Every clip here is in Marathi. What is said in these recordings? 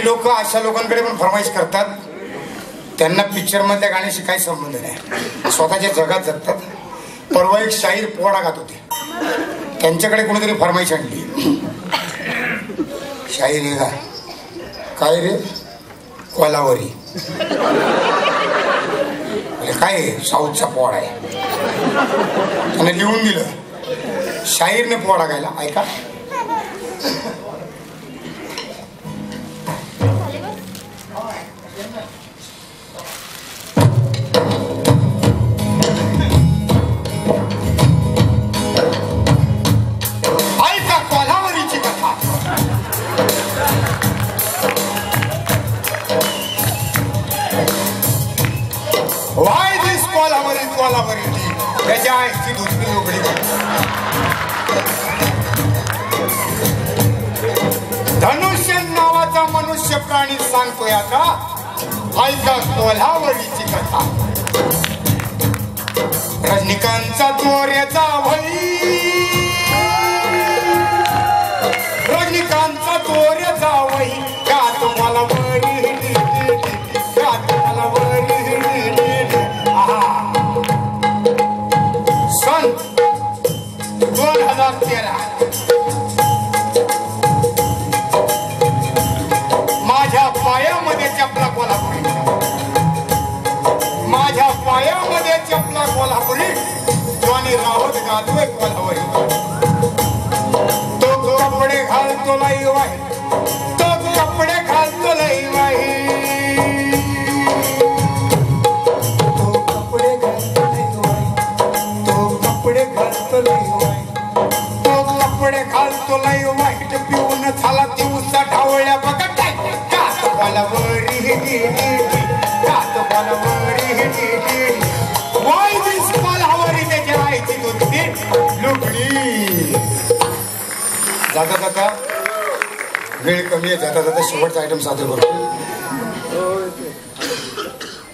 लोक अशा लोकांकडे पण फरमाईश करतात त्यांना पिक्चर मधल्या गाण्याशी काही संबंध नाही, स्वतःच्या जगात जगतात. परवा एक शाहीर पोवाडा गात होते, त्यांच्याकडे कोणीतरी फरमाईश आणली. शाहीर गा काय रे कोलावरी, काय साऊथचा पोवाडा आहे. त्याने लिहून दिलं, शाहीरने पोवाडा गायला. ऐका. ऐका कोल्हावरीची कथा. वाय दिस कोल्हावरी कोल्हावरी त्याच्या आईची दुसरी लुगडी. धनुष्य नावाचा मनुष्य प्राणी सांगतोय आता. ऐका कोल्हावरीची कथा. रजनीकांतचा चोऱ्याचा भाई, रजनीकांतचा चोऱ्याचा भाई, का तुम्हाला वरी का तुम्हाला वरी. सन 2013 माझ्या पायामध्ये चपला कोल्हापुरी, माझ्या पायामध्ये चपला कोल्हापुरी. जॉनी रावत गातोय कोल्हापुरी. तो कपडे घालतो लाई वाही, तो कपडे घालतो लाई वाही, तो कपडे घालतो लाई वाही, तो कपडे घालतो लाई वाही, तो कपडे घालतो लाई वाईट. पिऊन झाला दिवसा ढावळ्या बघा काय कात कोल्हापुरी कात कोल्हापुरी. वाय दिस कोल्हापुरी त्याच्या आईची दुसरी लुगडी. जाता जाता वेळ कमी आहे, जाता जाता शेवटचा आयटम सादर करतो.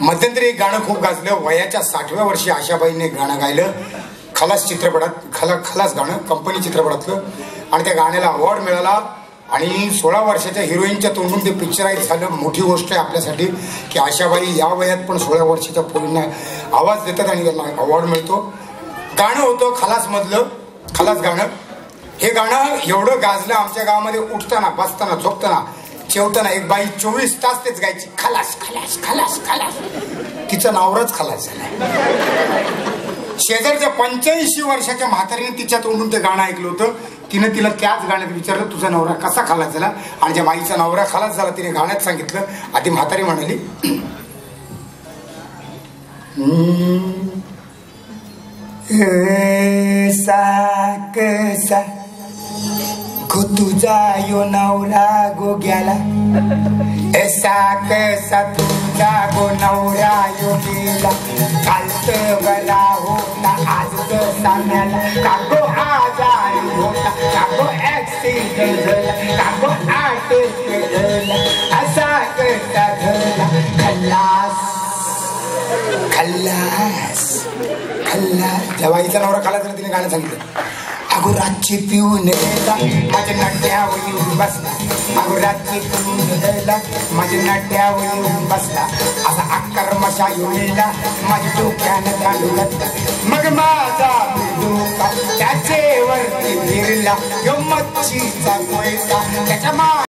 मध्यंतरी एक गाणं खूप गाजलं. वयाच्या 60व्या वर्षी आशाबाईंनी गाणं गायलं खलास चित्रपटात. खलास गाणं कंपनी चित्रपटातलं, आणि त्या गाण्याला अवॉर्ड मिळाला. आणि 16 वर्षाच्या हिरोईनच्या तोंडून ते पिक्चराईज झालं. मोठी गोष्ट आहे आपल्यासाठी की आशाबाई या वयात पण 16 वर्षाच्या पोरींना आवाज देतात आणि त्यांना अवॉर्ड मिळतो. गाणं होतं खलास मधलं, खलास गाणं. हे गाणं एवढं गाजलं आमच्या गावामध्ये. उठताना बसताना झोपताना जेवताना एक बाई 24 तास तेच गायची, खलास खलास खलास खलास. तिचा नवराच खलास झाला. शेजारच्या 85 वर्षाच्या म्हातारीने तिच्या तोंडून ते गाणं ऐकलं होतं. तिनं तिला त्याच गाण्यात विचारलं तुझा नवरा कसा खलास झाला, आणि ज्या बाईचा नवरा खलास झाला तिने गाण्यात सांगितलं. आधी म्हातारी म्हणाली कसा गो तुझा यो नवरा गो गेला, ऐसा कसा तुझा गो नवरा यो गेला. कालत बला होता आज कसा मेला, कागो आजारी होता कागो ऍक्सिडेंट झाला, कागो अटॅक झाला, असा कसा झाला. खल्लास खल्लास खल्लास. त्या बाईचा नवरा खलास झाला, तिने गाणं सांगितलं. अगो रातची पिऊन गेला माझ्या नाट्यावर येऊन बसला, अगो रातची पिऊन गेला माझ्या नाट्यावर येऊन बसला. असा आकर्मशा येऊनला माझ्या डोक्यानं तांडू घातला. मग माझा डोका त्याचेवरती फिरला, यो मच्छीचा कोयता त्याच्या